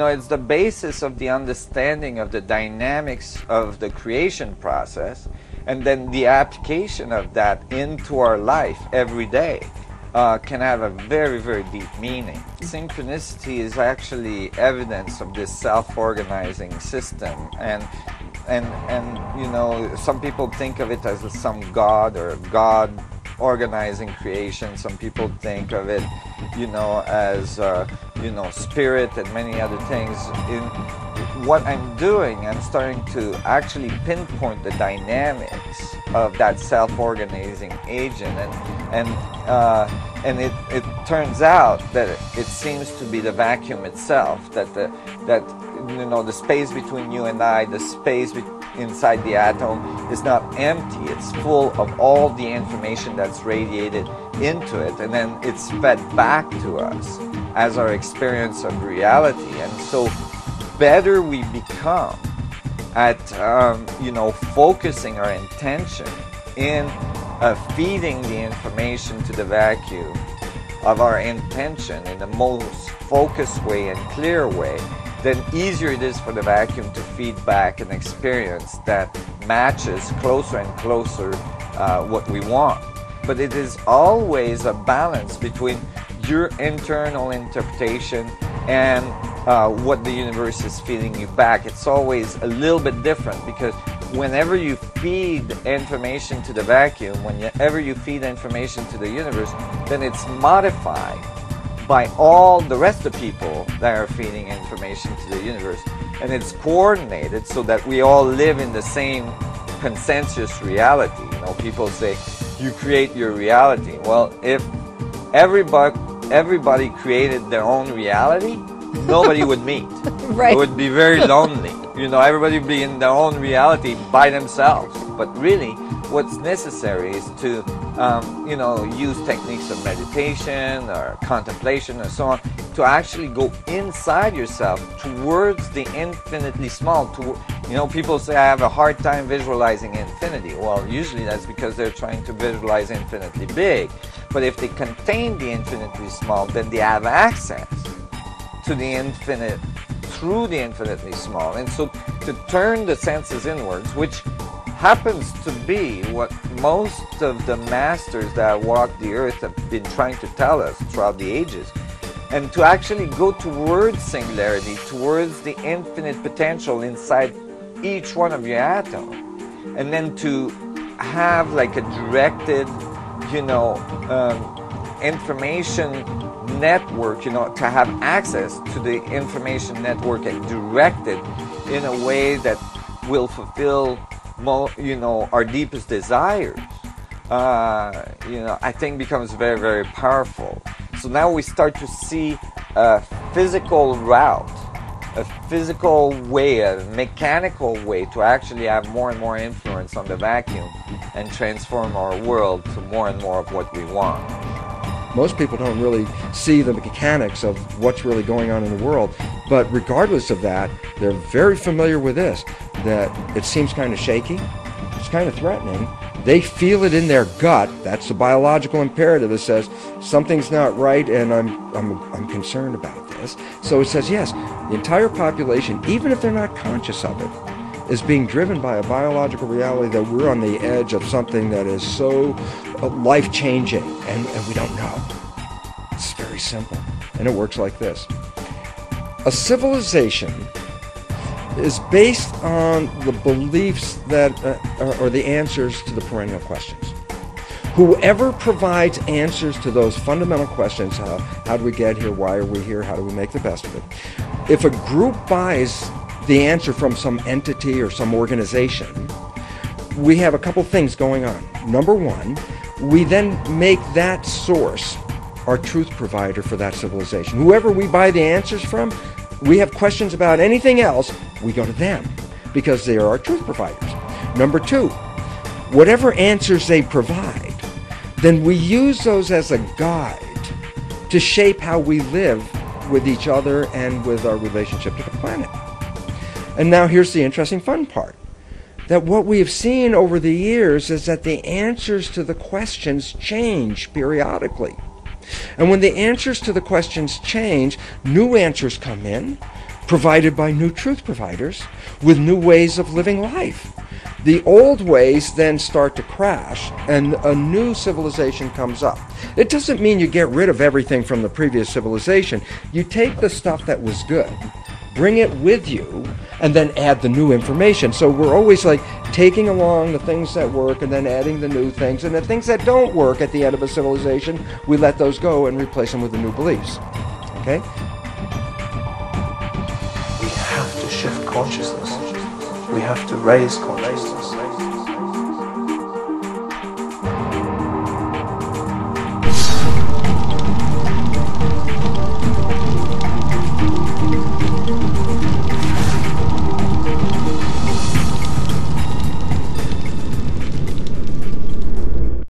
know, it's the basis of the understanding of the dynamics of the creation process, and then the application of that into our life every day can have a very, very deep meaning. Synchronicity is actually evidence of this self-organizing system, and you know, some people think of it as some god or God organizing creation. Some people think of it, you know, as you know, spirit and many other things. In what I'm doing, I'm starting to actually pinpoint the dynamics of that self-organizing agent, and it turns out that it seems to be the vacuum itself, that you know, the space between you and I, the space inside the atom is not empty. It's full of all the information that's radiated into it, and then it's fed back to us as our experience of reality. And so better we become at you know, focusing our intention in feeding the information to the vacuum of our intention in the most focused way and clear way, then easier it is for the vacuum to feed back an experience that matches closer and closer what we want. But it is always a balance between your internal interpretation and what the universe is feeding you back. It's always a little bit different, because whenever you feed information to the vacuum, whenever you feed information to the universe, then it's modified by all the rest of the people that are feeding information to the universe, and it's coordinated so that we all live in the same consensus reality. You know, people say you create your reality. Well, if everybody created their own reality, nobody would meet. Right. It would be very lonely. You know, everybody would be in their own reality by themselves. But really, what's necessary is to you know, use techniques of meditation or contemplation or so on to actually go inside yourself towards the infinitely small. You know, people say, I have a hard time visualizing infinity. Well, usually that's because they're trying to visualize infinitely big. But if they contain the infinitely small, then they have access to the infinite through the infinitely small. And so to turn the senses inwards, which happens to be what most of the masters that walk the earth have been trying to tell us throughout the ages, and to actually go towards singularity, towards the infinite potential inside each one of your atoms, and then to have like a directed, you know, information network, you know, to have access to the information network and direct it in a way that will fulfill, you know, our deepest desires, you know, I think becomes very, very powerful. So now we start to see a physical route, a physical way, a mechanical way to actually have more and more influence on the vacuum and transform our world to more and more of what we want. Most people don't really see the mechanics of what's really going on in the world, but regardless of that, they're very familiar with this, that it seems kind of shaky, it's kind of threatening. They feel it in their gut. That's the biological imperative that says something's not right, and I'm concerned about this. So it says, yes, the entire population, even if they're not conscious of it, is being driven by a biological reality that we're on the edge of something that is so life-changing, and we don't know. It's very simple, and it works like this. A civilization is based on the beliefs that, or the answers to the perennial questions. Whoever provides answers to those fundamental questions, how do we get here, why are we here, how do we make the best of it? If a group buys the answer from some entity or some organization, we have a couple things going on. Number one, we then make that source our truth provider for that civilization. Whoever we buy the answers from, we have questions about anything else, we go to them because they are our truth providers. Number two, whatever answers they provide, then we use those as a guide to shape how we live with each other and with our relationship to the planet. And now here's the interesting fun part, that what we have seen over the years is that the answers to the questions change periodically. And when the answers to the questions change, new answers come in, provided by new truth providers with new ways of living life. The old ways then start to crash and a new civilization comes up. It doesn't mean you get rid of everything from the previous civilization. You take the stuff that was good, bring it with you, and then add the new information. So we're always like taking along the things that work and then adding the new things, and the things that don't work at the end of a civilization, we let those go and replace them with the new beliefs. Okay? We have to shift consciousness. We have to raise consciousness.